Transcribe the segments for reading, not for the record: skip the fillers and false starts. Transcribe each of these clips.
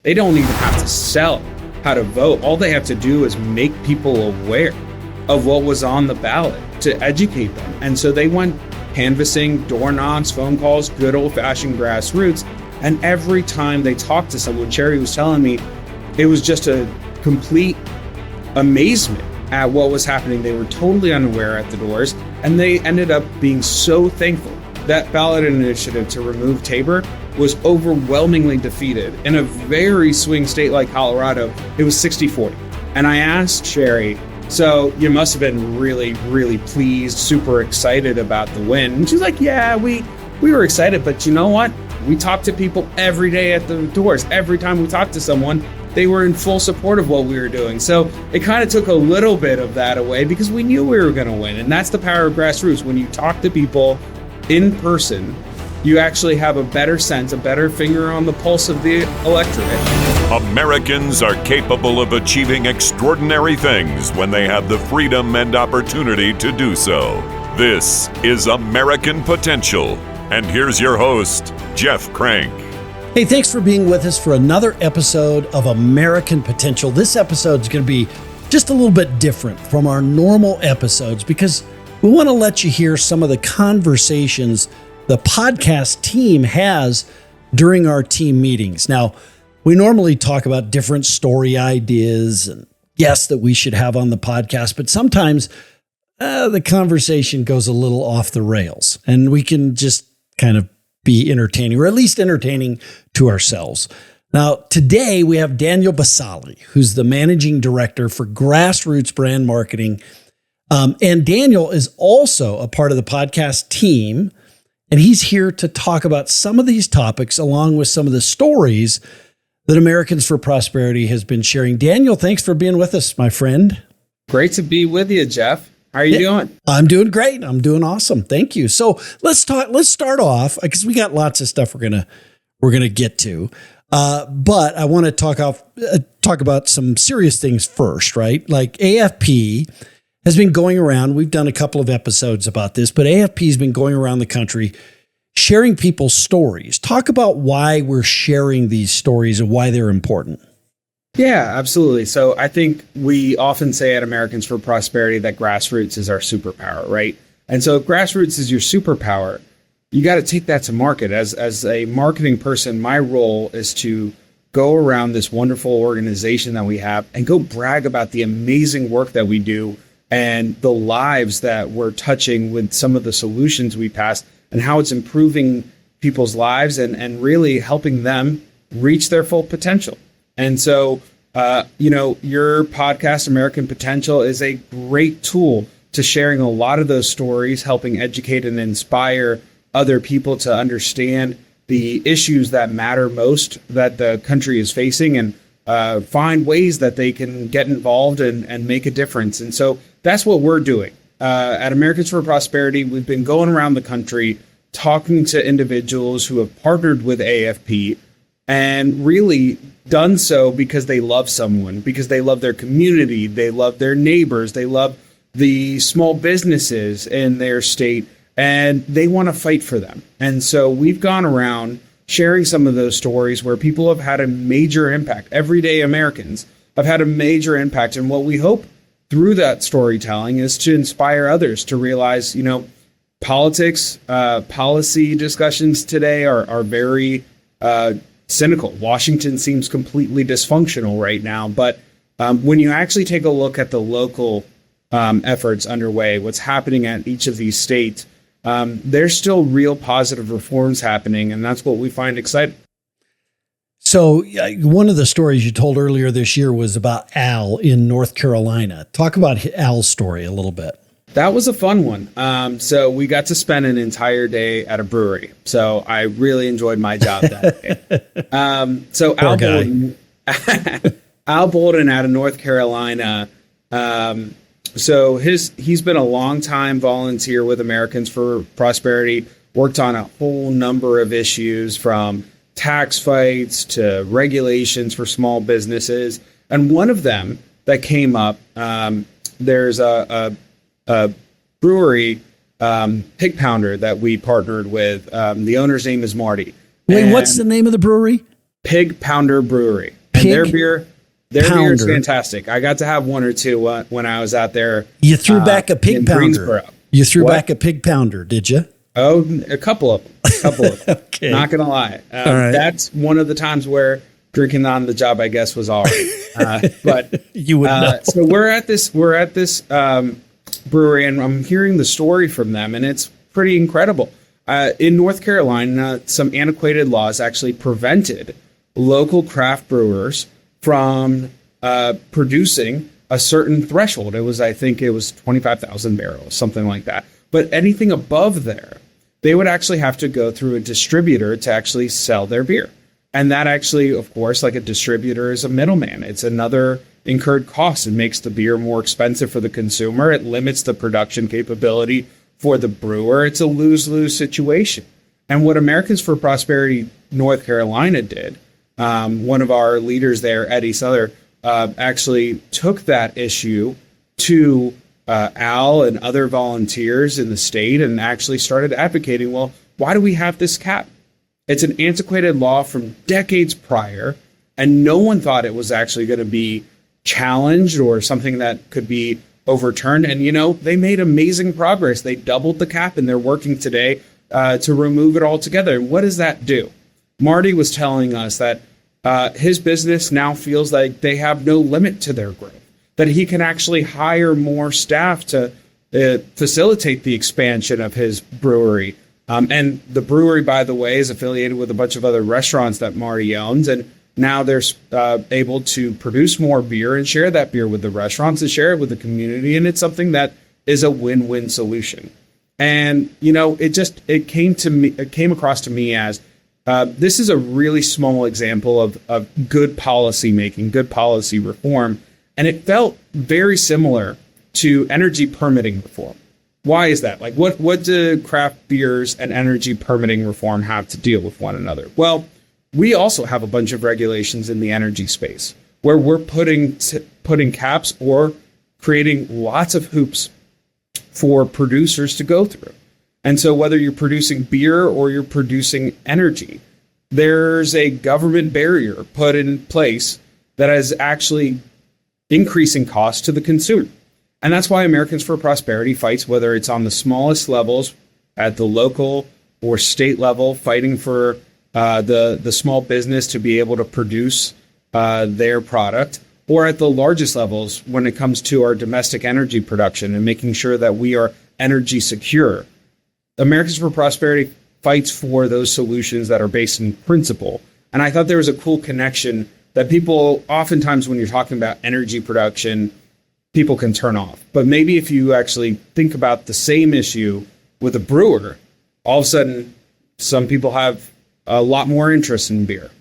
They don't even have to sell how to vote. All they have to do is make people aware of what was on the ballot to educate them. And so they went canvassing, door knocks, phone calls, good old-fashioned grassroots. And every time they talked to someone, Cherry was telling me, it was just a complete amazement at what was happening. They were totally unaware at the doors, and they ended up being so thankful. That ballot initiative to remove TABOR was overwhelmingly defeated. In a very swing state like Colorado, it was 60-40. And I asked Sherry, so you must have been really, really pleased, super excited about the win. And she's like, yeah, we were excited, but you know what? We talked to people every day at the doors. Every time we talked to someone, they were in full support of what we were doing. So it kind of took a little bit of that away because we knew we were going to win. And that's the power of grassroots. When you talk to people in person, you actually have a better sense, a better finger on the pulse of the electorate. Americans are capable of achieving extraordinary things when they have the freedom and opportunity to do so. This is American Potential. And here's your host, Jeff Crank. Hey, thanks for being with us for another episode of American Potential. This episode is going to be just a little bit different from our normal episodes because we want to let you hear some of the conversations the podcast team has during our team meetings. Now, we normally talk about different story ideas and guests that we should have on the podcast, but sometimes the conversation goes a little off the rails, and we can just kind of be entertaining, or at least entertaining to ourselves. Now, today we have Daniel Bassali, who's the managing director for Grassroots Brand Marketing. And Daniel is also a part of the podcast team, and he's here to talk about some of these topics along with some of the stories that Americans for Prosperity has been sharing. Daniel, thanks for being with us, my friend. Great to be with you, Jeff. How are you doing? I'm doing great. I'm doing awesome. Thank you. So let's start off because we got lots of stuff we're gonna get to. But I want to talk about some serious things first, right? Like AFP has been going around. We've done a couple of episodes about this, but AFP has been going around the country sharing people's stories. Talk about why we're sharing these stories and why they're important. Yeah, absolutely. So I think we often say at Americans for Prosperity that grassroots is our superpower, right? And so if grassroots is your superpower, you got to take that to market. As a marketing person, my role is to go around this wonderful organization that we have and go brag about the amazing work that we do and the lives that we're touching with some of the solutions we pass and how it's improving people's lives and really helping them reach their full potential. And so, your podcast, American Potential, is a great tool to sharing a lot of those stories, helping educate and inspire other people to understand the issues that matter most that the country is facing and find ways that they can get involved and make a difference. And so that's what we're doing. At Americans for Prosperity, we've been going around the country talking to individuals who have partnered with AFP and really done so because they love someone, because they love their community, they love their neighbors, they love the small businesses in their state, and they want to fight for them. And so we've gone around sharing some of those stories where people have had a major impact. Everyday Americans have had a major impact. And what we hope through that storytelling is to inspire others to realize, politics, policy discussions today are very cynical. Washington seems completely dysfunctional right now. But when you actually take a look at the local efforts underway, what's happening at each of these states, there's still real positive reforms happening. And that's what we find exciting. So one of the stories you told earlier this year was about Al in North Carolina. Talk about Al's story a little bit. That was a fun one. So we got to spend an entire day at a brewery. So I really enjoyed my job that day. So Al Bolden out of North Carolina. So he's been a long-time volunteer with Americans for Prosperity, worked on a whole number of issues from tax fights to regulations for small businesses. And one of them that came up, there's a brewery, Pig Pounder, that we partnered with. The owner's name is Marty. Wait, what's the name of the brewery? Pig Pounder Brewery. And Pig their beer is Pounder. fantastic. I got to have one or two when I was out there. You threw back a Pig in Pounder. Greensboro. You threw What? back a Pig Pounder, did you? Oh, a couple of them. Okay. Not going to lie. right. That's one of the times where drinking on the job, I guess, was all right. But You would know. so we're at this brewery, and I'm hearing the story from them, and it's pretty incredible. In North Carolina, some antiquated laws actually prevented local craft brewers from producing a certain threshold. I think it was 25,000 barrels, something like that. But anything above there, they would actually have to go through a distributor to actually sell their beer. And that actually, of course, like a distributor is a middleman. It's another incurred cost. It makes the beer more expensive for the consumer. It limits the production capability for the brewer. It's a lose-lose situation. And what Americans for Prosperity North Carolina did, one of our leaders there, Eddie Souther, actually took that issue to Al and other volunteers in the state and actually started advocating, well, why do we have this cap? It's an antiquated law from decades prior, and no one thought it was actually going to be challenged or something that could be overturned. And, they made amazing progress. They doubled the cap, and they're working today to remove it altogether. And what does that do? Marty was telling us that his business now feels like they have no limit to their growth, that he can actually hire more staff to facilitate the expansion of his brewery. And the brewery, by the way, is affiliated with a bunch of other restaurants that Marty owns. And now they're able to produce more beer and share that beer with the restaurants and share it with the community. And it's something that is a win-win solution. And, it came across to me as this is a really small example of good policy making, good policy reform. And it felt very similar to energy permitting reform. Why is that? Like, what do craft beers and energy permitting reform have to deal with one another? Well, we also have a bunch of regulations in the energy space where we're putting caps or creating lots of hoops for producers to go through. And so whether you're producing beer or you're producing energy, there's a government barrier put in place that is actually increasing costs to the consumer. And that's why Americans for Prosperity fights, whether it's on the smallest levels at the local or state level, fighting for the small business to be able to produce their product, or at the largest levels when it comes to our domestic energy production and making sure that we are energy secure. Americans for Prosperity fights for those solutions that are based in principle. And I thought there was a cool connection that people, oftentimes when you're talking about energy production, people can turn off. But maybe if you actually think about the same issue with a brewer, all of a sudden, some people have a lot more interest in beer,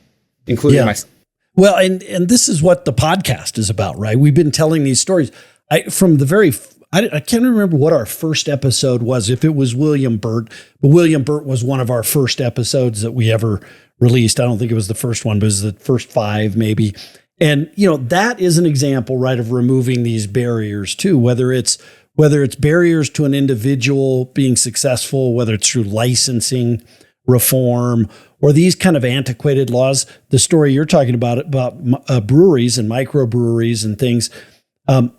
including myself. Well, and this is what the podcast is about, right? We've been telling these stories. I can't remember what our first episode was, if it was William Burt, but William Burt was one of our first episodes that we ever released. I don't think it was the first one, but it was the first 5 maybe. And, that is an example, right, of removing these barriers too, whether it's barriers to an individual being successful, whether it's through licensing reform or these kind of antiquated laws. The story you're talking about breweries and microbreweries and things.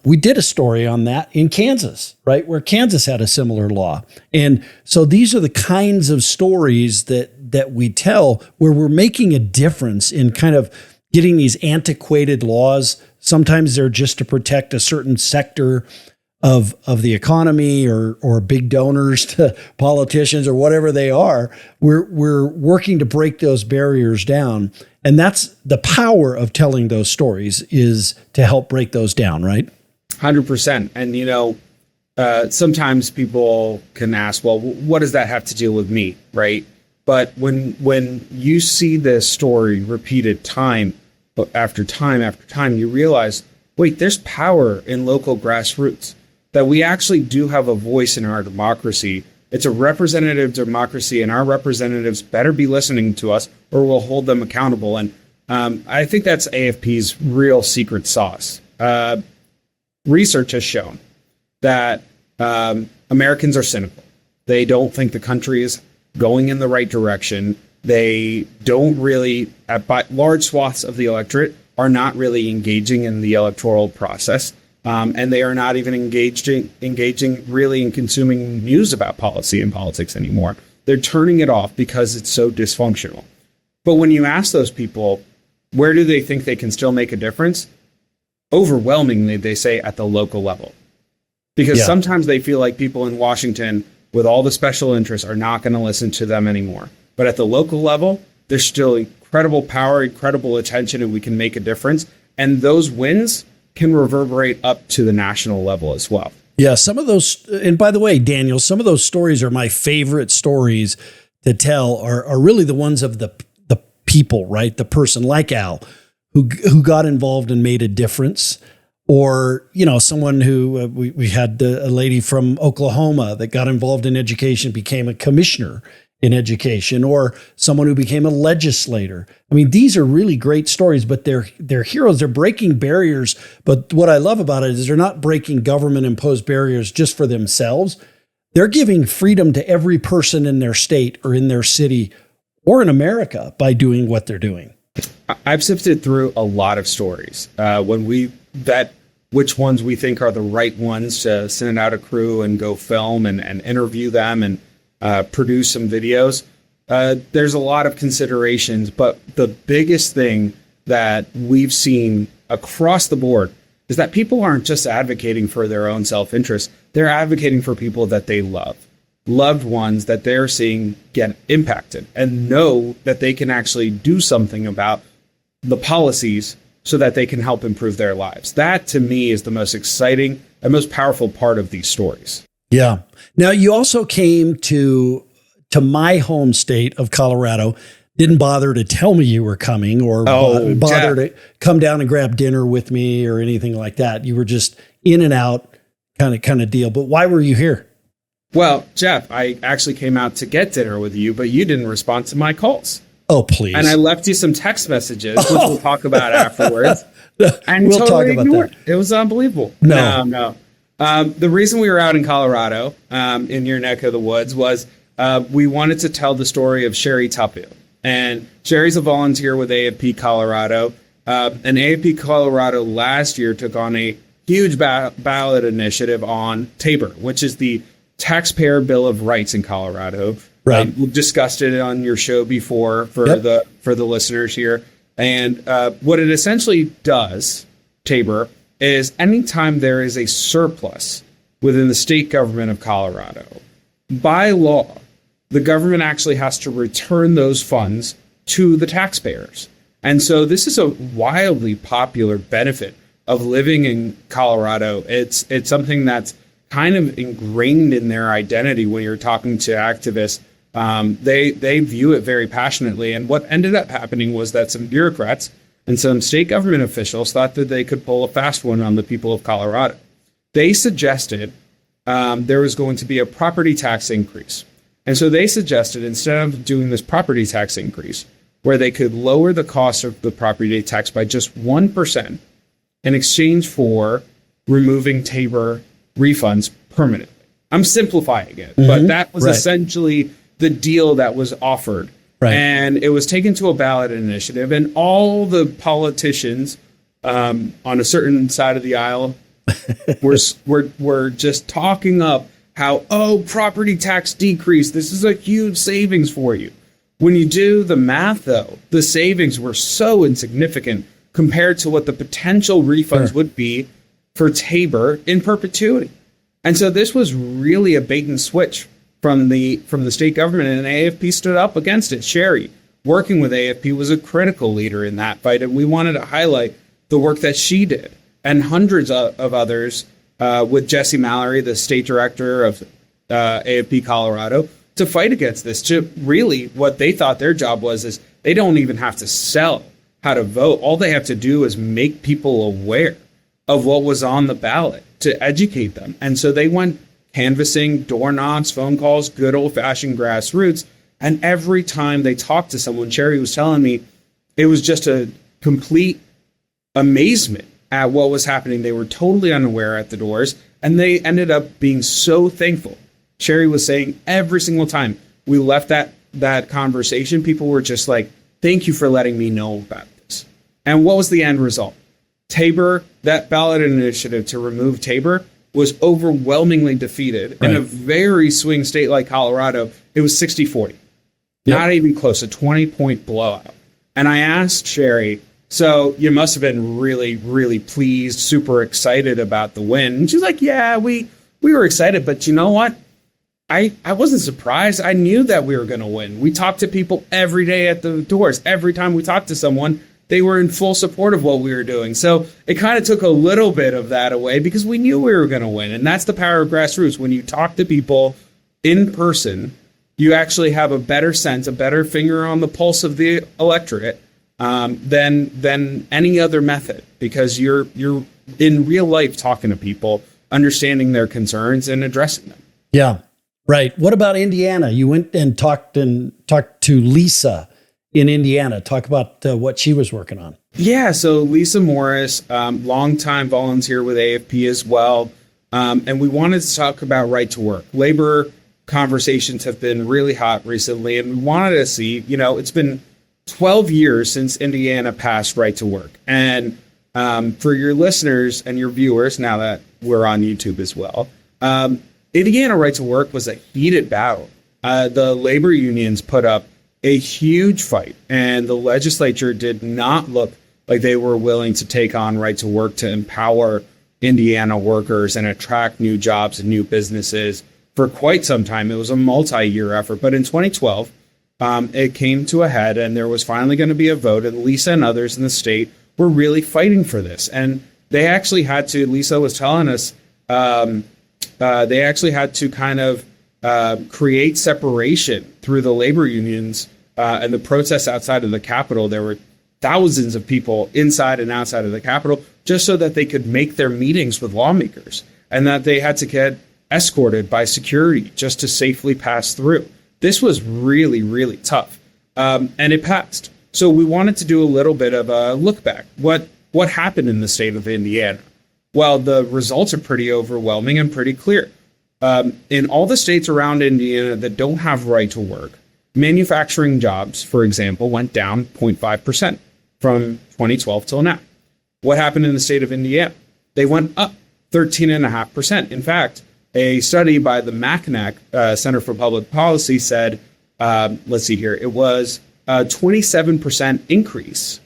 We did a story on that in Kansas, right, where Kansas had a similar law. And so these are the kinds of stories that we tell where we're making a difference in kind of getting these antiquated laws. Sometimes they're just to protect a certain sector of the economy or big donors to politicians or whatever they are. We're working to break those barriers down. And that's the power of telling those stories, is to help break those down, right? 100%. And, sometimes people can ask, well, what does that have to do with me, right? But when you see this story repeated time after time after time, you realize, wait, there's power in local grassroots, that we actually do have a voice in our democracy. It's a representative democracy, and our representatives better be listening to us or we'll hold them accountable. And I think that's AFP's real secret sauce. Research has shown that Americans are cynical. They don't think the country is going in the right direction. They don't really, but large swaths of the electorate are not really engaging in the electoral process. And they are not even engaging really in consuming news about policy and politics anymore. They're turning it off because it's so dysfunctional. But when you ask those people, where do they think they can still make a difference? Overwhelmingly, they say at the local level. Because sometimes they feel like people in Washington with all the special interests are not going to listen to them anymore. But at the local level, there's still incredible power, incredible attention, and we can make a difference. And those wins can reverberate up to the national level as well. Yeah, some of those, and by the way, Daniel, some of those stories are my favorite stories to tell are really the ones of the people, right? The person like Al who got involved and made a difference. Or, someone who we had a lady from Oklahoma that got involved in education, became a commissioner in education, or someone who became a legislator. I mean, these are really great stories, but they're heroes. They're breaking barriers. But what I love about it is they're not breaking government imposed barriers just for themselves. They're giving freedom to every person in their state or in their city or in America by doing what they're doing. I've sifted through a lot of stories. When we vet which ones we think are the right ones to send out a crew and go film and interview them and produce some videos, there's a lot of considerations. But the biggest thing that we've seen across the board is that people aren't just advocating for their own self-interest. They're advocating for people that they love, loved ones that they're seeing get impacted, and know that they can actually do something about the policies so that they can help improve their lives. That, to me, is the most exciting and most powerful part of these stories. Yeah. Now, you also came to my home state of Colorado, didn't bother to tell me you were coming or bother to come down and grab dinner with me or anything like that. You were just in and out kind of deal. But why were you here? Well, Jeff, I actually came out to get dinner with you, but you didn't respond to my calls. Oh, please. And I left you some text messages, which we'll talk about afterwards. And we'll talk about that. It was unbelievable. No. The reason we were out in Colorado, in your neck of the woods, was we wanted to tell the story of Sherry Tapu. And Sherry's a volunteer with AFP Colorado. And AFP Colorado last year took on a huge ballot initiative on TABOR, which is the Taxpayer Bill of Rights in Colorado. Right. We've discussed it on your show before for the listeners here. And what it essentially does, TABOR, is anytime there is a surplus within the state government of Colorado, by law, the government actually has to return those funds to the taxpayers. And so this is a wildly popular benefit of living in Colorado. It's something that's kind of ingrained in their identity when you're talking to activists. They view it very passionately. And what ended up happening was that some bureaucrats and some state government officials thought that they could pull a fast one on the people of Colorado. They suggested there was going to be a property tax increase. And so they suggested, instead of doing this property tax increase, where they could lower the cost of the property tax by just 1% in exchange for removing TABOR refunds permanently. I'm simplifying it, but that was essentially the deal that was offered. Right. And it was taken to a ballot initiative, and all the politicians on a certain side of the aisle were just talking up how, property tax decrease, this is a huge savings for you. When you do the math, though, the savings were so insignificant compared to what the potential refunds would be for TABOR in perpetuity. And so this was really a bait and switch from the state government, and AFP stood up against it. Sherry, working with AFP, was a critical leader in that fight, and we wanted to highlight the work that she did, and hundreds of others with Jesse Mallory, the state director of AFP Colorado, to fight against this. To really, what they thought their job was is they don't even have to sell how to vote. All they have to do is make people aware of what was on the ballot to educate them. And so they went canvassing, door knocks, phone calls, good old-fashioned grassroots. And every time they talked to someone, Sherry was telling me, it was just a complete amazement at what was happening. They were totally unaware at the doors, and they ended up being so thankful. Sherry was saying every single time we left that that conversation, people were just like, thank you for letting me know about this. And what was the end result? TABOR, that ballot initiative to remove TABOR, was overwhelmingly defeated. In a very swing state like Colorado, it was 60-40. Not even close, a 20-point blowout. And I asked Sherry, so you must have been really, really pleased, super excited about the win. And she's like, yeah, we were excited, but you know what? I wasn't surprised. I knew that we were going to win. We talked to people every day at the doors. Every time we talked to someone, they were in full support of what we were doing. So it kind of took a little bit of that away because we knew we were going to win. And that's the power of grassroots. When you talk to people in person, you actually have a better sense, a better finger on the pulse of the electorate than any other method, because you're in real life talking to people, understanding their concerns and addressing them. Yeah, right. What about Indiana? You went and talked to Lisa in Indiana. Talk about what she was working on. Yeah, so Lisa Morris, longtime volunteer with AFP as well, and we wanted to talk about right to work. Labor conversations have been really hot recently, and we wanted to see, it's been 12 years since Indiana passed right to work. And for your listeners and your viewers, now that we're on YouTube as well, Indiana right to work was a heated battle. The labor unions put up a huge fight, and the legislature did not look like they were willing to take on right to work to empower Indiana workers and attract new jobs and new businesses for quite some time. It was a multi-year effort, but in 2012, it came to a head, and there was finally going to be a vote, and Lisa and others in the state were really fighting for this. And they actually had to, Lisa was telling us, they actually had to kind of create separation through the labor unions and the protests outside of the Capitol. There were thousands of people inside and outside of the Capitol just so that they could make their meetings with lawmakers, and that they had to get escorted by security just to safely pass through. This was really, really tough, and it passed. So we wanted to do a little bit of a look back. What happened in the state of Indiana? Well, the results are pretty overwhelming and pretty clear. In all the states around Indiana that don't have right to work, manufacturing jobs, for example, went down 0.5% from 2012 till now. What happened in the state of Indiana? They went up 13.5%. In fact, a study by the MACNAC Center for Public Policy said, let's see here, it was a 27% increase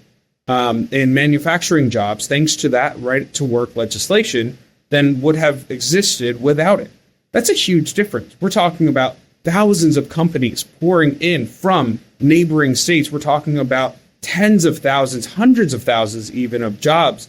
in manufacturing jobs thanks to that right to work legislation than would have existed without it. That's a huge difference. We're talking about thousands of companies pouring in from neighboring states. We're talking about tens of thousands, hundreds of thousands even of jobs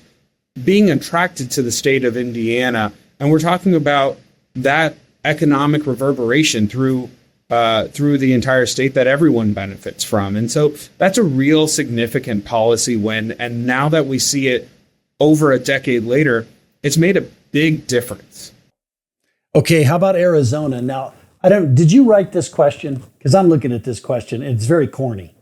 being attracted to the state of Indiana. And we're talking about that economic reverberation through the entire state that everyone benefits from. And so that's a real significant policy win. And now that we see it over a decade later, it's made a big difference. Okay, how about Arizona? Now, did you write this question? Because I'm looking at this question, and it's very corny.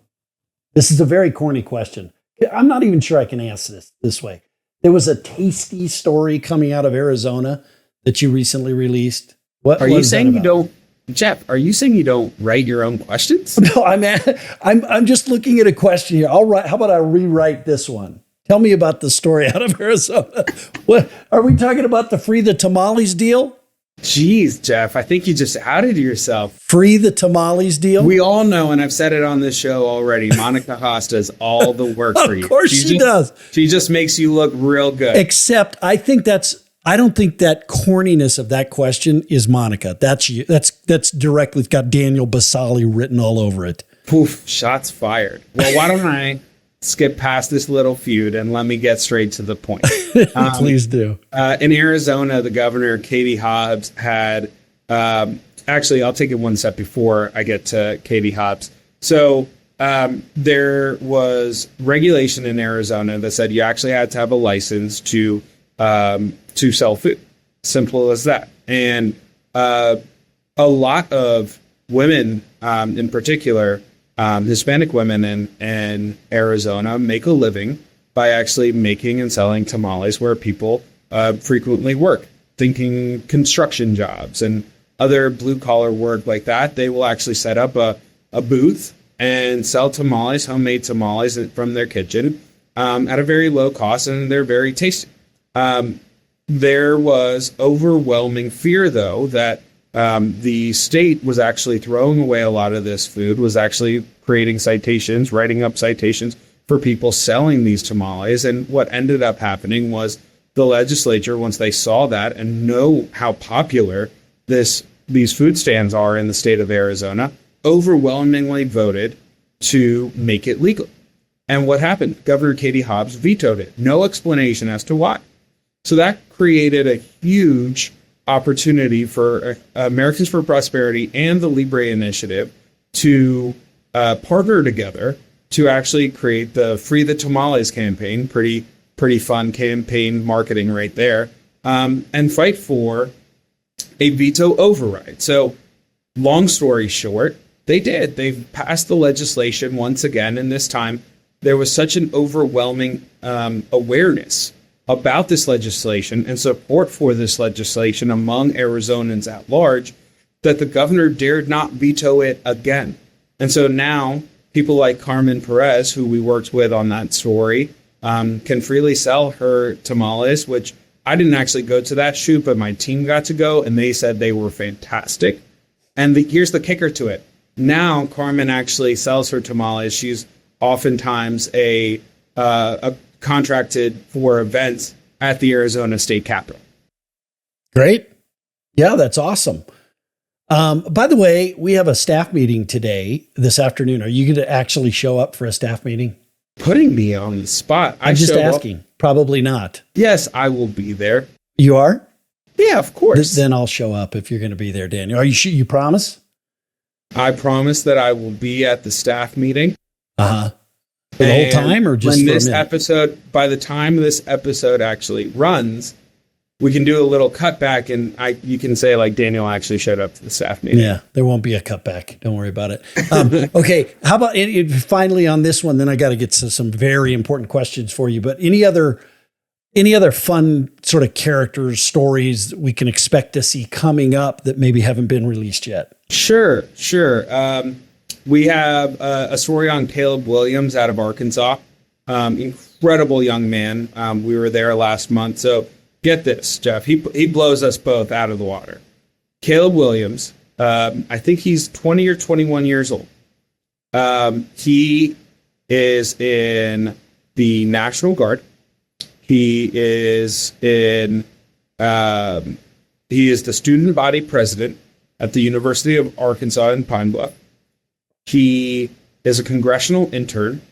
This is a very corny question. I'm not even sure I can answer this way. There was a tasty story coming out of Arizona that you recently released. What are you saying? You don't, Jeff? Are you saying you don't write your own questions? No, I'm just looking at a question here. I'll write. How about I rewrite this one? Tell me about the story out of Arizona. What are we talking about? The Free the Tamales deal? Jeez, Jeff, I think you just outed yourself. Free the tamales deal? We all know, and I've said it on this show already, Monica Haas does all the work for you. Of course she does. She just makes you look real good. Except I don't think that corniness of that question is Monica. That's you. That's directly, it's got Daniel Bassali written all over it. Poof, shots fired. Well, why don't I skip past this little feud and let me get straight to the point. Please do. In Arizona, the governor, Katie Hobbs, had actually, I'll take it one step before I get to Katie Hobbs. So there was regulation in Arizona that said you actually had to have a license to sell food. Simple as that. And a lot of women, in particular, Hispanic women in Arizona, make a living by actually making and selling tamales where people frequently work, thinking construction jobs and other blue collar work like that. They will actually set up a booth and sell tamales, homemade tamales from their kitchen at a very low cost, and they're very tasty. There was overwhelming fear, though, that the state was actually throwing away a lot of this food, was actually creating citations, writing up citations for people selling these tamales. And what ended up happening was the legislature, once they saw that and know how popular these food stands are in the state of Arizona, overwhelmingly voted to make it legal. And what happened? Governor Katie Hobbs vetoed it. No explanation as to why. So that created a huge opportunity for Americans for Prosperity and the Libre Initiative to partner together to actually create the Free the Tamales campaign, pretty fun campaign marketing right there, and fight for a veto override. So long story short, they did. They've passed the legislation once again, and this time there was such an overwhelming awareness about this legislation and support for this legislation among Arizonans at large that the governor dared not veto it again. And so now people like Carmen Perez, who we worked with on that story, can freely sell her tamales, which I didn't actually go to that shoot, but my team got to go, and they said they were fantastic. And here's the kicker to it. Now Carmen actually sells her tamales. She's oftentimes a contracted for events at the Arizona State Capitol. Great. Yeah, that's awesome. By the way, we have a staff meeting this afternoon. Are you going to actually show up for a staff meeting? Putting me on the spot. I'm just asking. Up. Probably not. Yes, I will be there. You are? Yeah, of course. Then I'll show up if you're going to be there, Daniel. Are you sure? You promise? I promise that I will be at the staff meeting. Uh-huh. For the whole time, or just when for this a minute? episode, by the time this episode actually runs, we can do a little cutback, and you can say like Daniel actually showed up to the staff meeting. Yeah, there won't be a cutback. Don't worry about it. Okay, how about finally on this one? Then I got to get to some very important questions for you. But any other fun sort of characters, stories that we can expect to see coming up that maybe haven't been released yet? Sure. We have a story on Caleb Williams out of Arkansas. Incredible young man. We were there last month. So get this, Jeff. He blows us both out of the water. Caleb Williams, I think he's 20 or 21 years old. He is in the National Guard. He is the student body president at the University of Arkansas in Pine Bluff. He is a congressional intern,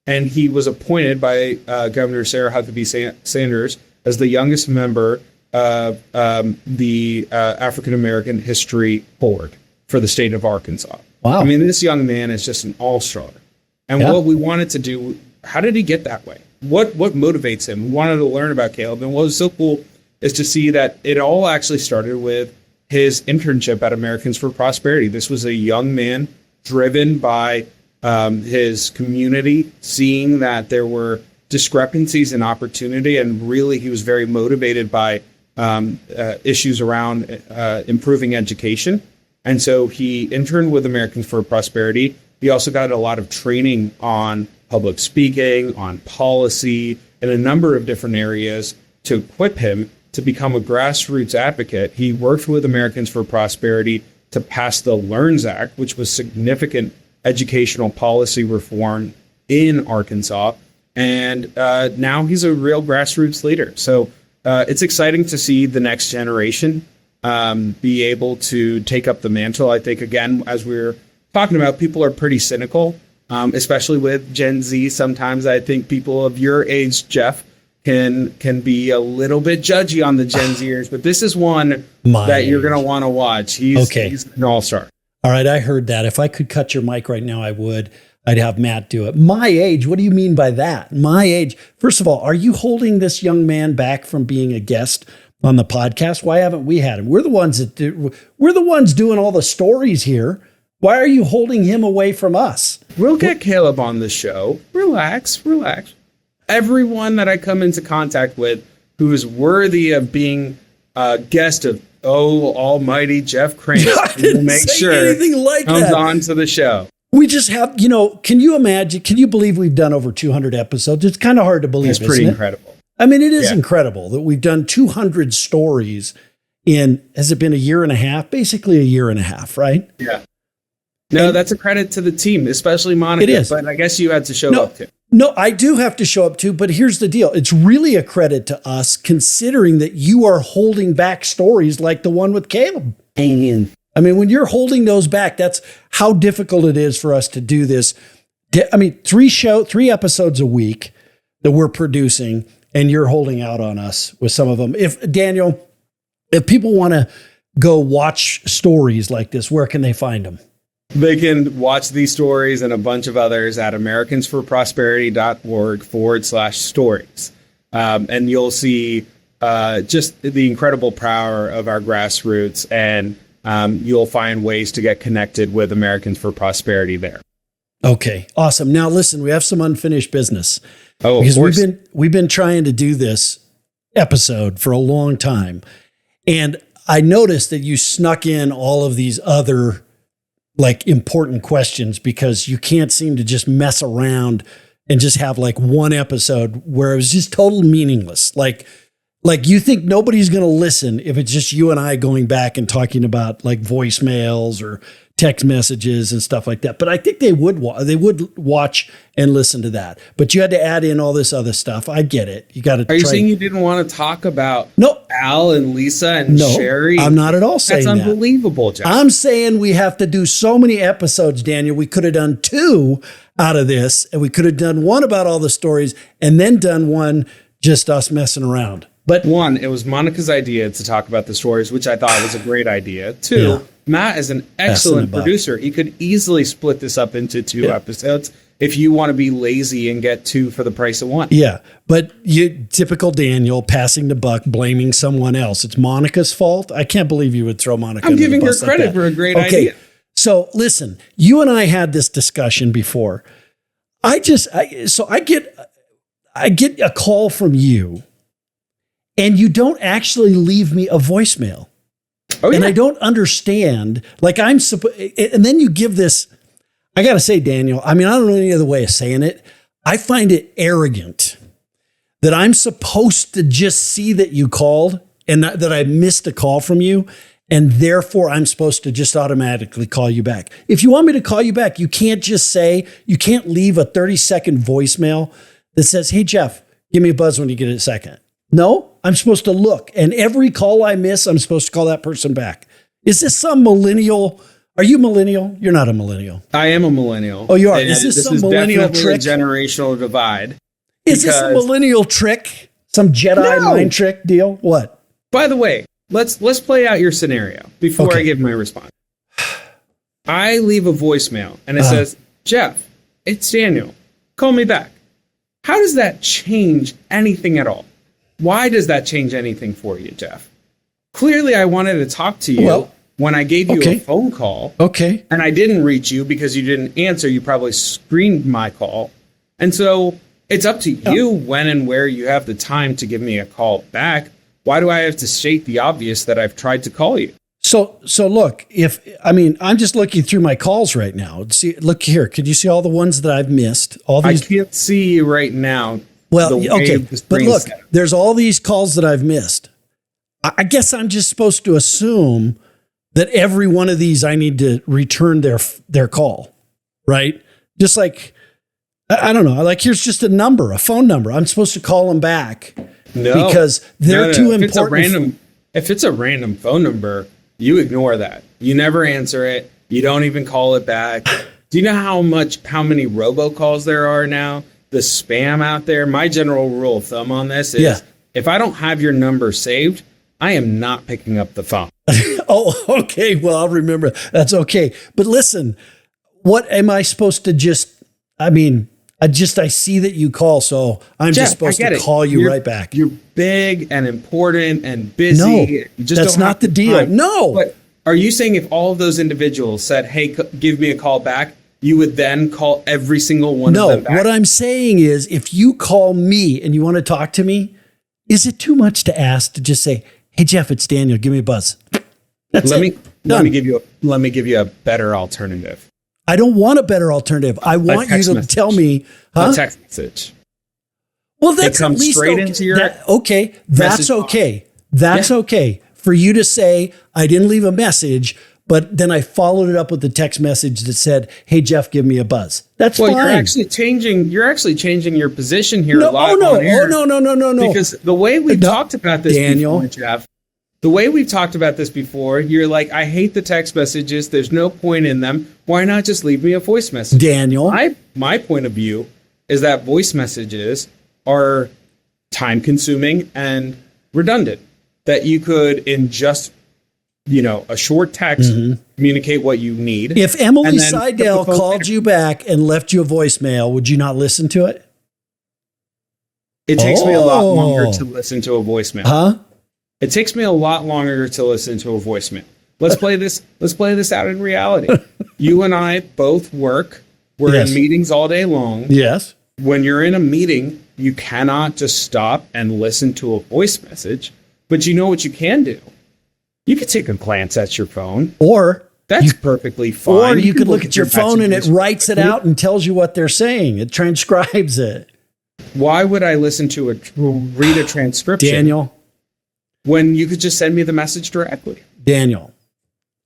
and he was appointed by Governor Sarah Huckabee Sanders as the youngest member of the African American History Board for the state of Arkansas. Wow. I mean, this young man is just an all-star. And what we wanted to do, how did he get that way? What motivates him? We wanted to learn about Caleb. And what was so cool is to see that it all actually started with his internship at Americans for Prosperity. This was a young man driven by his community, seeing that there were discrepancies in opportunity, and really he was very motivated by issues around improving education. And so he interned with Americans for Prosperity. He also got a lot of training on public speaking, on policy, and a number of different areas to equip him to become a grassroots advocate. He worked with Americans for Prosperity to pass the LEARNS Act, which was significant educational policy reform in Arkansas. And now he's a real grassroots leader. So it's exciting to see the next generation be able to take up the mantle. I think, again, as we're talking about, people are pretty cynical, especially with Gen Z. Sometimes I think people of your age, Jeff, can be a little bit judgy on the Gen Zers, but this is one that you're going to want to watch. He's an all-star. All right, I heard that. If I could cut your mic right now, I would. I'd have Matt do it. My age, what do you mean by that? My age. First of all, are you holding this young man back from being a guest on the podcast? Why haven't we had him? We're the ones doing all the stories here. Why are you holding him away from us? We'll get Caleb on the show. Relax. Everyone that I come into contact with who is worthy of being a guest of almighty Jeff Crane will make sure anything like comes that. on to the show. We just have, can you imagine, can you believe we've done over 200 episodes? It's kind of hard to believe. It's pretty incredible. I mean, it is incredible that we've done 200 stories in, has it been a year and a half? Basically a year and a half, right? Yeah. No, that's a credit to the team, especially Monica. It is. But I guess you had to show up too. No, I do have to show up too, but here's the deal. It's really a credit to us considering that you are holding back stories like the one with Caleb. I mean, when you're holding those back, that's how difficult it is for us to do this. I mean, 3 episodes a week that we're producing, and you're holding out on us with some of them. Daniel, if people want to go watch stories like this, where can they find them? They can watch these stories and a bunch of others at americansforprosperity.org/stories. And you'll see just the incredible power of our grassroots, and you'll find ways to get connected with Americans for Prosperity there. Okay, awesome. Now listen, we have some unfinished business. Oh, because we've been trying to do this episode for a long time. And I noticed that you snuck in all of these other important questions because you can't seem to just mess around and just have one episode where it was just total meaningless. Like you think nobody's going to listen if it's just you and I going back and talking about voicemails or text messages and stuff like that. But I think they would watch and listen to that. But you had to add in all this other stuff. I get it. You got to. Are you saying you didn't want to talk about Al and Lisa and Sherry? I'm not at all saying that's unbelievable, Jeff. I'm saying we have to do so many episodes, Daniel. We could have done 2 out of this, and we could have done one about all the stories and then done one just us messing around. But one, it was Monica's idea to talk about the stories, which I thought was a great idea. 2, Matt is an excellent producer. He could easily split this up into 2 episodes if you want to be lazy and get 2 for the price of 1. Yeah, but typical Daniel, passing the buck, blaming someone else. It's Monica's fault. I can't believe you would throw Monica. I'm giving her credit for a great idea. So listen, you and I had this discussion before. I get a call from you, and you don't actually leave me a voicemail. Oh, yeah. And I don't understand. And then you give this. I got to say, Daniel, I mean, I don't know any other way of saying it. I find it arrogant that I'm supposed to just see that you called and that I missed a call from you, and therefore I'm supposed to just automatically call you back. If you want me to call you back, you can't leave a 30-second voicemail that says, "Hey, Jeff, give me a buzz when you get a second." No, I'm supposed to look. And every call I miss, I'm supposed to call that person back. Is this some millennial? Are you millennial? You're not a millennial. I am a millennial. Oh, you are. Is this some millennial trick? A generational divide. Is this a millennial trick? Some Jedi mind trick deal? What? By the way, let's play out your scenario before I give my response. I leave a voicemail and it says, "Jeff, it's Daniel. Call me back." How does that change anything at all? Why does that change anything for you, Jeff? Clearly, I wanted to talk to you when I gave you a phone call. Okay. And I didn't reach you because you didn't answer. You probably screened my call. And so it's up to you when and where you have the time to give me a call back. Why do I have to state the obvious that I've tried to call you? So look, I'm just looking through my calls right now. See, look here. Could you see all the ones that I've missed? All these. I can't see you right now. Well, okay, but look, there's all these calls that I've missed. I guess I'm just supposed to assume that every one of these I need to return their call, right? Just like, I don't know, here's just a phone number. I'm supposed to call them back because they're too important. If it's a random phone number, you ignore that. You never answer it. You don't even call it back. Do you know how many robocalls there are now? The spam out there. My general rule of thumb on this is if I don't have your number saved, I am not picking up the phone. Oh, okay. Well, I'll remember. That's okay. But listen, what am I supposed to I see that you call, so I'm just supposed to call you right back. You're big and important and busy. No, that's not the deal. Time. No. But are you saying if all of those individuals said, "Hey, give me a call back," you would then call every single one of them back? No, what I'm saying is if you call me and you want to talk to me, is it too much to ask to just say, "Hey, Jeff, it's Daniel. Give me a buzz." Let me give you a better alternative. I don't want a better alternative. I want you to tell me, a text message. Well, that's it comes at least straight okay. into your That's okay. That's okay for you to say, I didn't leave a message, but then I followed it up with a text message that said, hey, Jeff, give me a buzz. That's fine. You're actually changing your position here no, live no, on air. No. Because the way we've talked about this Daniel. before, Jeff, the way we've talked about this before, you're like, I hate the text messages. There's no point in them. Why not just leave me a voice message? Daniel. My point of view is that voice messages are time consuming and redundant. That you could, in just a short text, communicate what you need. If Emily Seidel called you back and left you a voicemail, would you not listen to it? It takes me a lot longer to listen to a voicemail. Huh? It takes me a lot longer to listen to a voicemail. Let's play this out in reality. You and I both work. We're in meetings all day long. Yes. When you're in a meeting, you cannot just stop and listen to a voice message. But you know what you can do? You could take a glance at your phone. Or that's perfectly fine. Or you could look at your phone and it writes it out and tells you what they're saying. It transcribes it. Why would I listen to read a transcription? Daniel. When you could just send me the message directly. Daniel.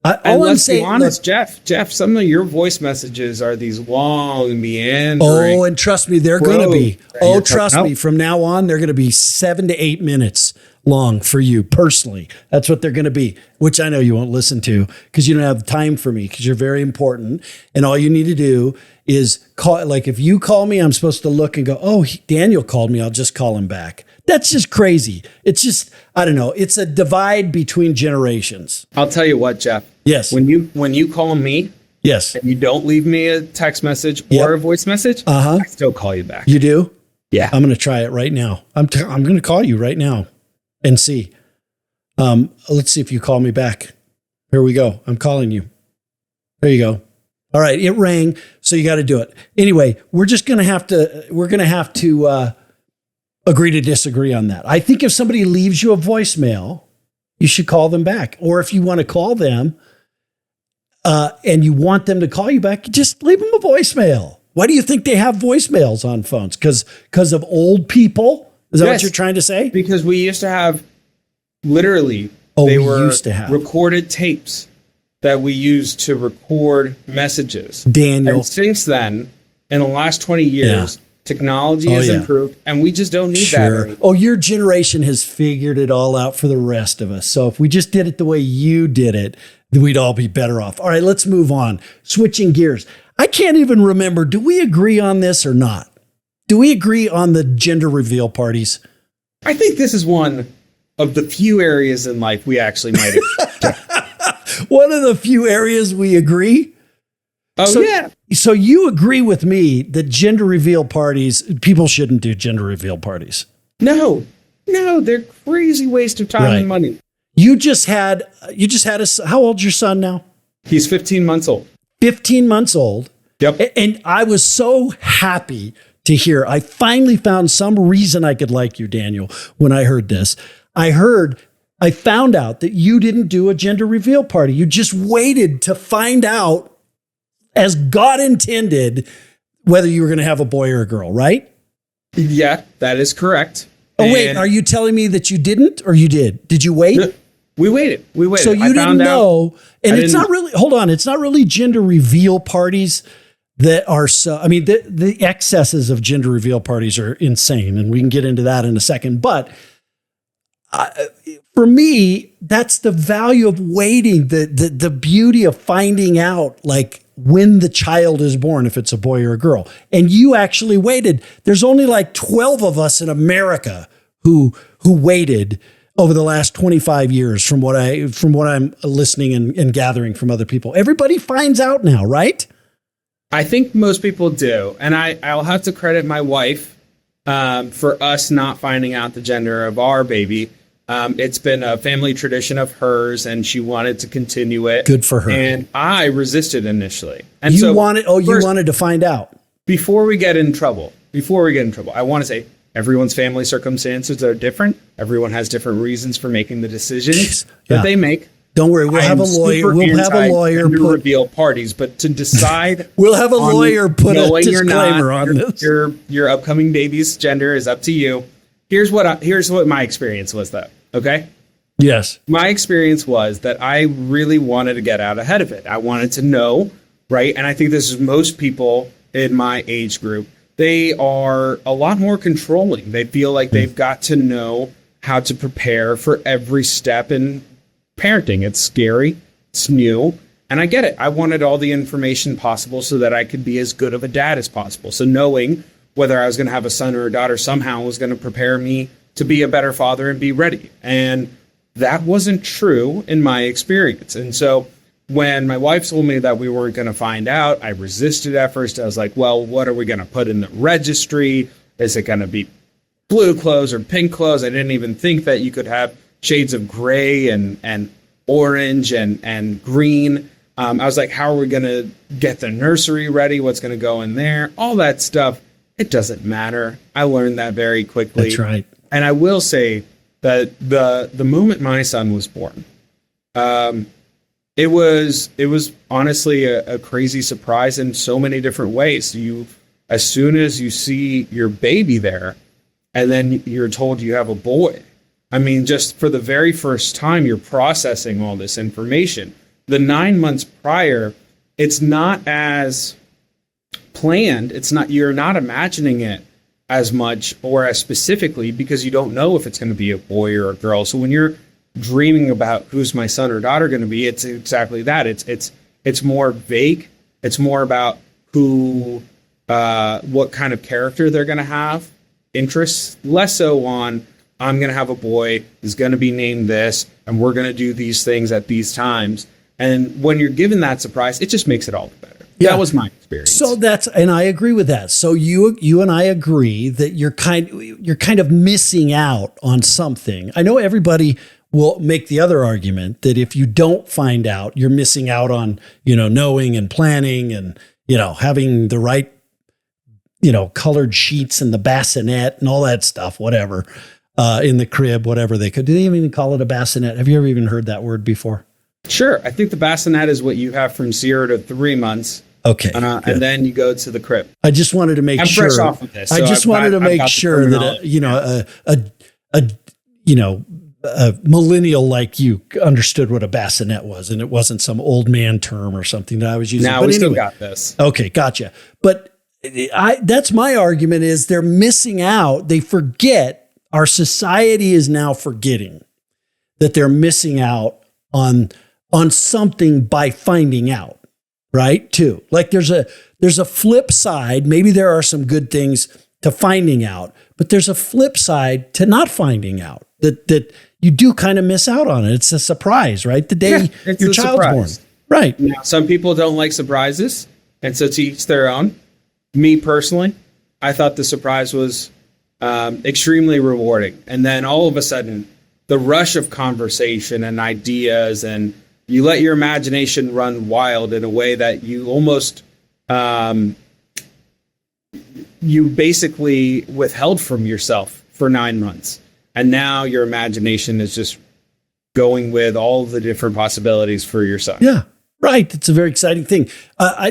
Let's be honest, Jeff, some of your voice messages are these long, meandering. Oh, and trust me, they're going to be. Oh, trust me, from now on, they're going to be 7 to 8 minutes long for you personally. That's what they're going to be, which I know you won't listen to because you don't have time for me because you're very important. And all you need to do is call. Like if you call me, I'm supposed to look and go, oh, Daniel called me. I'll just call him back. That's just crazy. It's just, I don't know. It's a divide between generations. I'll tell you what, Jeff. Yes. When you call me, yes, and you don't leave me a text message or a voice message, I still call you back. You do? Yeah. I'm going to try it right now. I'm going to call you right now and see. Let's see if you call me back. Here we go. I'm calling you. There you go. All right. It rang. So you got to do it. Anyway, we're going to have to agree to disagree on that. I think if somebody leaves you a voicemail, you should call them back. Or if you want to call them and you want them to call you back, just leave them a voicemail. Why do you think they have voicemails on phones? Because of old people? Is that what you're trying to say? Because we used to have literally, recorded tapes that we used to record messages. Daniel. And since then, in the last 20 years, technology has improved, and we just don't need that anymore. Oh, your generation has figured it all out for the rest of us. So if we just did it the way you did it, then we'd all be better off. All right, let's move on. Switching gears. I can't even remember. Do we agree on this or not? Do we agree on the gender reveal parties? I think this is one of the few areas in life we actually might have. One of the few areas we agree? So you agree with me that gender reveal parties, people shouldn't do gender reveal parties? No, they're crazy waste of time and money. You just had how old's your son now? He's 15 months old. 15 months old. Yep. And I was so happy to hear. I finally found some reason I could like you, Daniel, when I heard this. I found out that you didn't do a gender reveal party. You just waited to find out, as God intended, whether you were going to have a boy or a girl, right? Yeah, that is correct. Oh, wait, are you telling me that you didn't or you did? Did you wait? No, we waited. So you didn't know. And it's not really, hold on, it's not really gender reveal parties that are so, I mean, the excesses of gender reveal parties are insane, and we can get into that in a second. But for me, that's the value of waiting, the beauty of finding out, like, when the child is born, if it's a boy or a girl. And you actually waited. There's only like 12 of us in America who waited over the last 25 years from what I'm listening and gathering from other people. Everybody finds out now, right? I think most people do. And I'll have to credit my wife for us not finding out the gender of our baby. It's been a family tradition of hers, and she wanted to continue it. Good for her. And I resisted initially. And you wanted to find out. Before we get in trouble, I want to say everyone's family circumstances are different. Everyone has different reasons for making the decisions that they make. Don't worry, we'll have a lawyer. We'll have a lawyer put reveal parties, but to decide, we'll have a lawyer put a disclaimer on this. Your upcoming baby's gender is up to you. Here's what my experience was, though. Okay. Yes. My experience was that I really wanted to get out ahead of it. I wanted to know, right? And I think this is most people in my age group. They are a lot more controlling. They feel like they've got to know how to prepare for every step in parenting. It's scary. It's new. And I get it. I wanted all the information possible so that I could be as good of a dad as possible. So knowing whether I was going to have a son or a daughter somehow was going to prepare me to be a better father and be ready. And that wasn't true in my experience. And so when my wife told me that we weren't going to find out, I resisted at first. I was like, well, what are we going to put in the registry? Is it going to be blue clothes or pink clothes? I didn't even think that you could have shades of gray and orange and green. I was like, how are we going to get the nursery ready? What's going to go in there? All that stuff. It doesn't matter. I learned that very quickly. That's right. And I will say that the moment my son was born, it was honestly a crazy surprise in so many different ways. As soon as you see your baby there, and then you're told you have a boy, I mean, just for the very first time, you're processing all this information. The 9 months prior, it's not as planned. You're not imagining it as much or as specifically because you don't know if it's going to be a boy or a girl. So when you're dreaming about who's my son or daughter going to be, it's exactly that. It's more vague. It's more about what kind of character they're going to have, interests, less so on I'm going to have a boy, is going to be named this, and we're going to do these things at these times. And when you're given that surprise, it just makes it all the better. Yeah. That was my experience. So and I agree with that. So you and I agree that you're kind of missing out on something. I know everybody will make the other argument that if you don't find out, you're missing out on, knowing and planning and, having the right, colored sheets and the bassinet and all that stuff, whatever, in the crib, whatever they could. Do they even call it a bassinet? Have you ever even heard that word before? Sure. I think the bassinet is what you have from 0 to 3 months. Okay. And then you go to the crib. I just wanted to make sure. I'm fresh off of this. I just wanted to make sure that, a millennial like you understood what a bassinet was, and it wasn't some old man term or something that I was using. Now we still got this. Okay, gotcha. But that's my argument is they're missing out. They forget. Our society is now forgetting that they're missing out on something by finding out, right? Too. Like there's a flip side. Maybe there are some good things to finding out, but there's a flip side to not finding out that you do kind of miss out on it. It's a surprise, right? The day your child's born. Right. Now, some people don't like surprises, and so to each their own. Me personally, I thought the surprise was extremely rewarding. And then all of a sudden, the rush of conversation and ideas, and you let your imagination run wild in a way that you almost, you basically withheld from yourself for 9 months. And now your imagination is just going with all the different possibilities for your son. Yeah, right. It's a very exciting thing.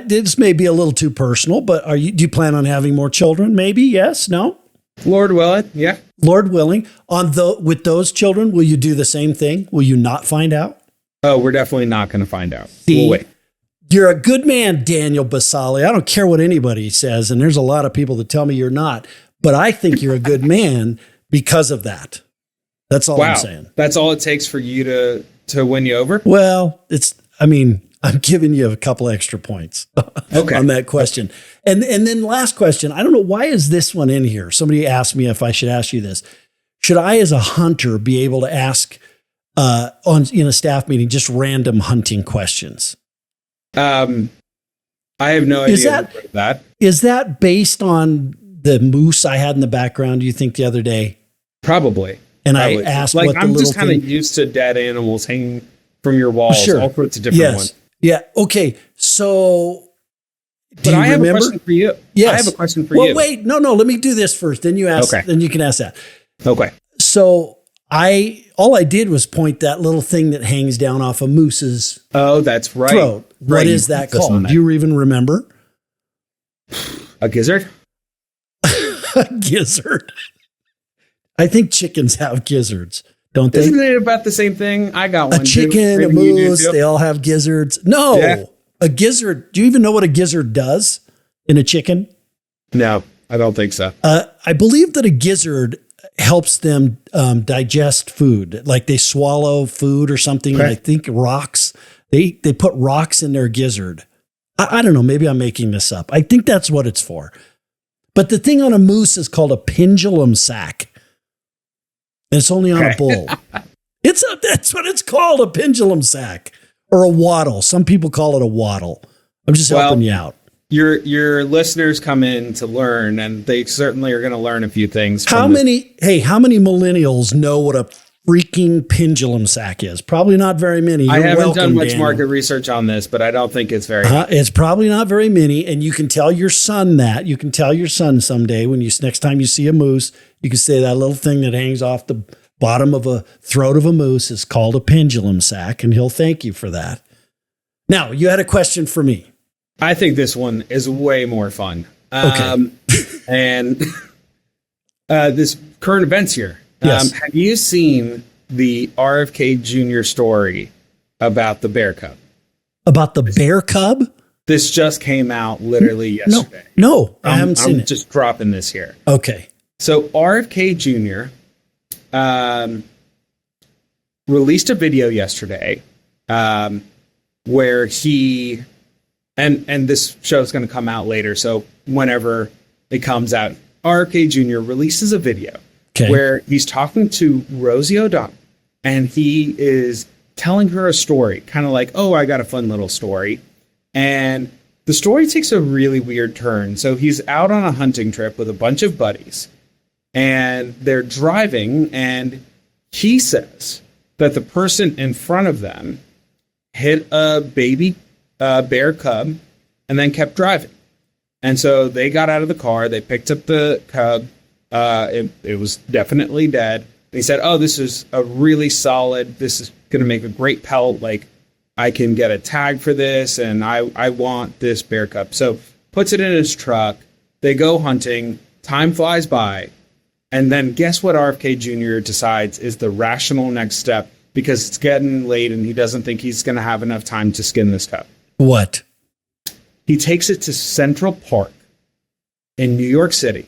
This may be a little too personal, but do you plan on having more children? Maybe, yes, no? Lord willing, yeah. Lord willing. With those children, will you do the same thing? Will you not find out? Oh, we're definitely not going to find out. We'll wait. You're a good man, Daniel Bassali. I don't care what anybody says, and there's a lot of people that tell me you're not, but I think you're a good man because of that. That's all I'm saying. That's all it takes for you to win you over? Well, I'm giving you a couple extra points on that question. And then last question, I don't know, why is this one in here? Somebody asked me if I should ask you this. Should I, as a hunter, be able to ask in a staff meeting just random hunting questions? I have no idea that. Is that based on the moose I had in the background, do you think, the other day? Probably. And I asked what the little thing... I'm just kind of used to dead animals hanging from your walls, all sorts of different ones. Yeah. Okay. So, but I have a question for you. Yes. I have a question for you. Well, wait. No. Let me do this first. Then you ask. Okay. Then you can ask that. Okay. So All I did was point that little thing that hangs down off a moose's that's right. throat. Right. What is that called? Do you even remember? A gizzard? A gizzard. I think chickens have gizzards, don't they? Isn't it about the same thing? I got one. A chicken, a moose, they all have gizzards. No, a gizzard. Do you even know what a gizzard does in a chicken? No, I don't think so. I believe that a gizzard helps them digest food. Like they swallow food or something. Okay. I think rocks. They put rocks in their gizzard. I don't know. Maybe I'm making this up. I think that's what it's for. But the thing on a moose is called a pendulum sac. And it's only on a bull. That's what it's called, a pendulum sac or a waddle. Some people call it a waddle. I'm just helping you out. Your listeners come in to learn, and they certainly are going to learn a few things. How many millennials know what a freaking pendulum sac is? Probably not very many. I haven't done much market research on this, but I don't think it's very it's probably not very many. And you can tell your son that. You can tell your son someday when next time you see a moose, you can say that little thing that hangs off the bottom of a throat of a moose is called a pendulum sac, and he'll thank you for that. Now, you had a question for me. I think this one is way more fun. Okay. And this current events here. Yes. Have you seen the RFK Jr. story about the bear cub? About the bear cub? This just came out literally yesterday. No, I haven't seen it. I'm just dropping this here. Okay. So RFK Jr. Released a video yesterday where he... And this show is going to come out later, so whenever it comes out, RFK Jr. releases a video where he's talking to Rosie O'Donnell, and he is telling her a story, kind of like, oh, I got a fun little story. And the story takes a really weird turn. So he's out on a hunting trip with a bunch of buddies, and they're driving, and he says that the person in front of them hit a baby bear cub and then kept driving. And so they got out of the car, they picked up the cub, it was definitely dead. They said, oh, this is a really solid, this is going to make a great pelt, like I can get a tag for this, and I want this bear cub. So puts it in his truck, they go hunting, time flies by, and then guess what RFK Jr. decides is the rational next step, because it's getting late and he doesn't think he's going to have enough time to skin this cub. What? He takes it to Central Park in New York City,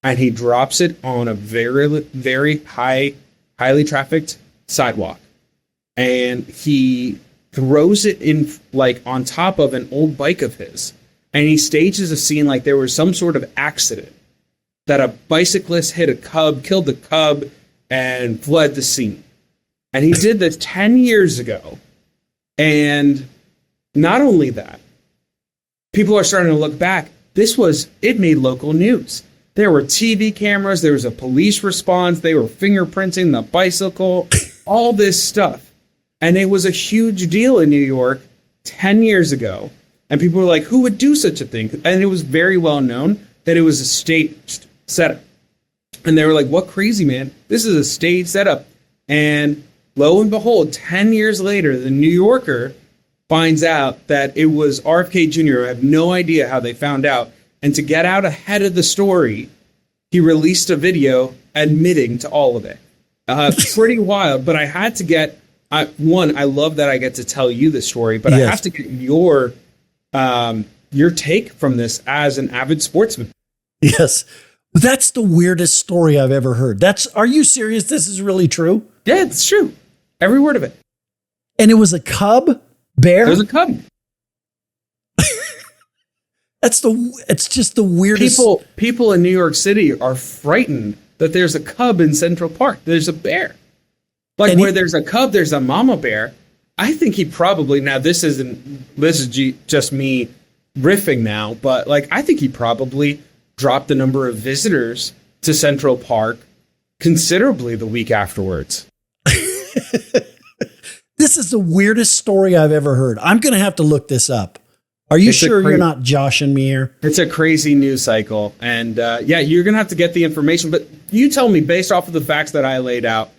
and he drops it on a very, very highly trafficked sidewalk. And he throws it in like on top of an old bike of his. And he stages a scene like there was some sort of accident, that a bicyclist hit a cub, killed the cub, and fled the scene. And he did this 10 years ago. And not only that, people are starting to look back. It made local news. There were TV cameras, there was a police response, they were fingerprinting the bicycle, all this stuff. And it was a huge deal in New York 10 years ago. And people were like, who would do such a thing? And it was very well known that it was a state setup. And they were like, what crazy, man? This is a state setup. And lo and behold, 10 years later, the New Yorker finds out that it was RFK Jr. I have no idea how they found out. And to get out ahead of the story, he released a video admitting to all of it. Pretty wild, but I had to get... I love that I get to tell you the story, but yes. I have to get your take from this as an avid sportsman. Yes. That's the weirdest story I've ever heard. Are you serious? This is really true? Yeah, it's true. Every word of it. And it was a cub bear? It was a cub. It's just the weirdest. People in New York City are frightened that there's a cub in Central Park. There's a bear. Like where there's a cub, there's a mama bear. I think he probably, now this is just me riffing now, but like I think he probably dropped the number of visitors to Central Park considerably the week afterwards. This is the weirdest story I've ever heard. I'm going to have to look this up. Are you sure you're not joshing me here? It's a crazy news cycle. And you're going to have to get the information. But you tell me, based off of the facts that I laid out,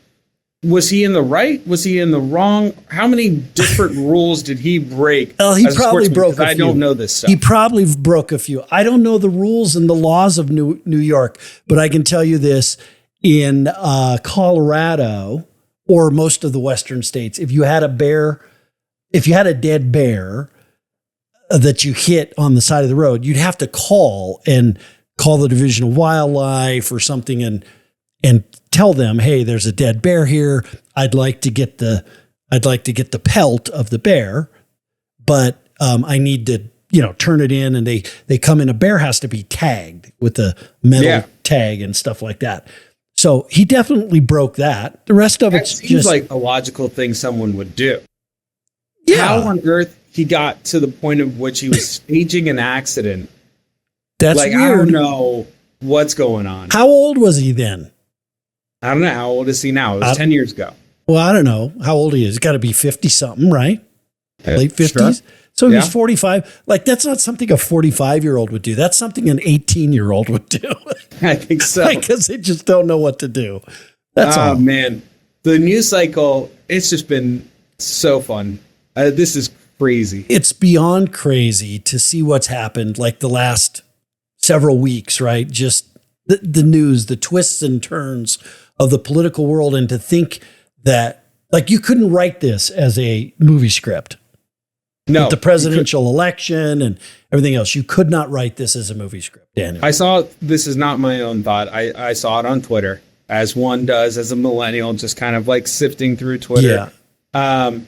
was he in the right? Was he in the wrong? How many different rules did he break? Well, he probably broke a few. I don't know this stuff. He probably broke a few. I don't know the rules and the laws of New York, but I can tell you this. In Colorado or most of the western states, if you had a dead bear that you hit on the side of the road, you'd have to call the Division of Wildlife or something and tell them, hey, there's a dead bear here. I'd like to get the pelt of the bear, but I need to, turn it in, and they come in. A bear has to be tagged with a metal tag and stuff like that. So he definitely broke that. The rest of it seems like a logical thing someone would do. Yeah. How on earth he got to the point of which he was staging an accident? That's weird. I don't know what's going on. How old was he then? I don't know. How old is he now? It was 10 years ago. Well, I don't know how old he is. He's got to be 50-something, right? Late 50s? Sure. So he's 45. Like, that's not something a 45-year-old would do. That's something an 18-year-old would do. I think so. Because they just don't know what to do. That's all. Man. The news cycle, it's just been so fun. This is crazy. It's beyond crazy to see what's happened like the last several weeks, right? Just the news, the twists and turns of the political world, and to think that, like, you couldn't write this as a movie script. No. With the presidential election and everything else, you could not write this as a movie script, Daniel. I saw, this is not my own thought. I saw it on Twitter, as one does as a millennial, just kind of like sifting through Twitter. Yeah.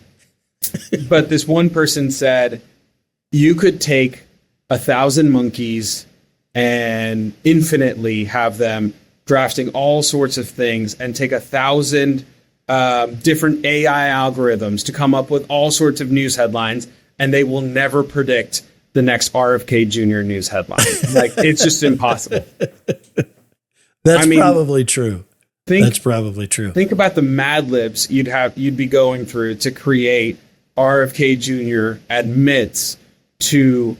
But this one person said, you could take 1,000 monkeys and infinitely have them drafting all sorts of things, and take 1,000 different AI algorithms to come up with all sorts of news headlines, and they will never predict the next RFK Jr. news headline. Like, it's just impossible. That's probably true. That's probably true. Think about the Mad Libs you'd be going through to create RFK Jr. admits to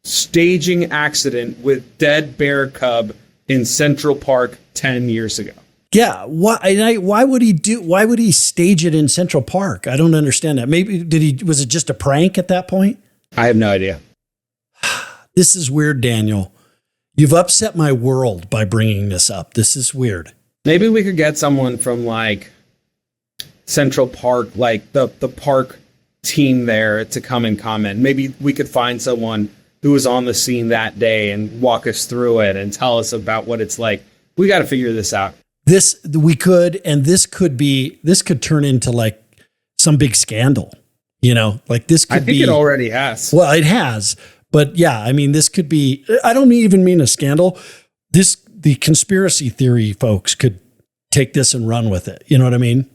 staging accident with dead bear cub in Central Park 10 years ago. Yeah. Why would he stage it in Central Park? I don't understand that. Maybe was it just a prank at that point? I have no idea. This is weird, Daniel. You've upset my world by bringing this up. This is weird. Maybe we could get someone from like Central Park, like the park team there, to come and comment. Maybe we could find someone who was on the scene that day and walk us through it and tell us about what it's like. We got to figure this out. This could turn into like some big scandal, like this could be. I think it already has. Well, it has, but yeah, I mean, this could be, I don't even mean a scandal. The conspiracy theory folks could take this and run with it. You know what I mean?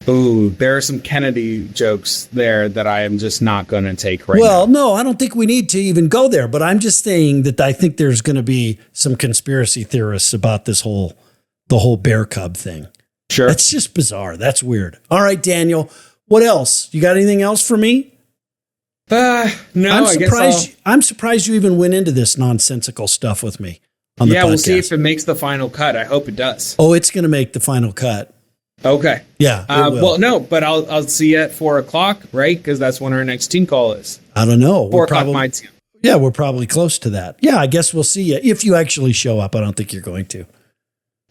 Ooh, there are some Kennedy jokes there that I am just not going to take right now. Well, no, I don't think we need to even go there, but I'm just saying that I think there's going to be some conspiracy theorists about the whole bear cub thing. Sure. That's just bizarre. That's weird. All right, Daniel, what else? You got anything else for me? No, I'm surprised you even went into this nonsensical stuff with me on the podcast. We'll see if it makes the final cut. I hope it does. Oh, it's going to make the final cut. Okay. Yeah. Well, no, but I'll see you at 4:00, right? Because that's when our next team call is. I don't know. 4:00 my team. Yeah, we're probably close to that. Yeah, I guess we'll see you if you actually show up. I don't think you're going to.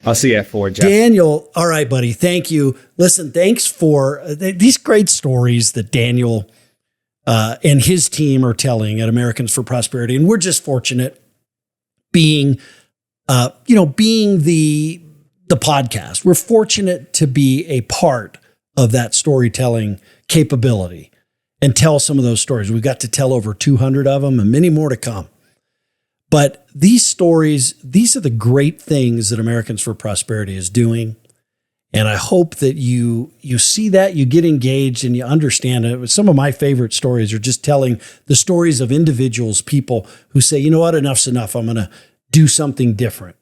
I'll see you at 4, Jeff. Daniel, all right, buddy. Thank you. Listen, thanks for these great stories that Daniel and his team are telling at Americans for Prosperity. And we're just fortunate being the podcast. We're fortunate to be a part of that storytelling capability and tell some of those stories. We've got to tell over 200 of them and many more to come. But these stories, these are the great things that Americans for Prosperity is doing. And I hope that you see that, you get engaged, and you understand it. Some of my favorite stories are just telling the stories of individuals, people who say, you know what, enough's enough. I'm going to do something different.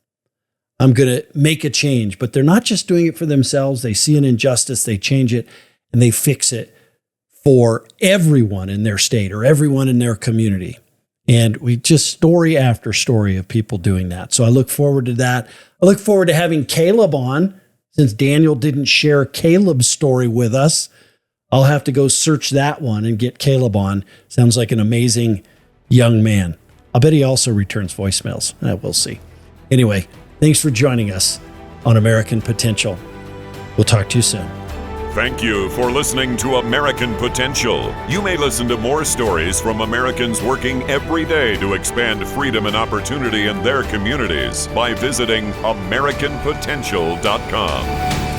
I'm going to make a change. But they're not just doing it for themselves. They see an injustice, they change it, and they fix it for everyone in their state or everyone in their community. And we just story after story of people doing that. So I look forward to that. I look forward to having Caleb on. Since Daniel didn't share Caleb's story with us, I'll have to go search that one and get Caleb on. Sounds like an amazing young man. I bet he also returns voicemails. We'll see. Anyway, thanks for joining us on American Potential. We'll talk to you soon. Thank you for listening to American Potential. You may listen to more stories from Americans working every day to expand freedom and opportunity in their communities by visiting AmericanPotential.com.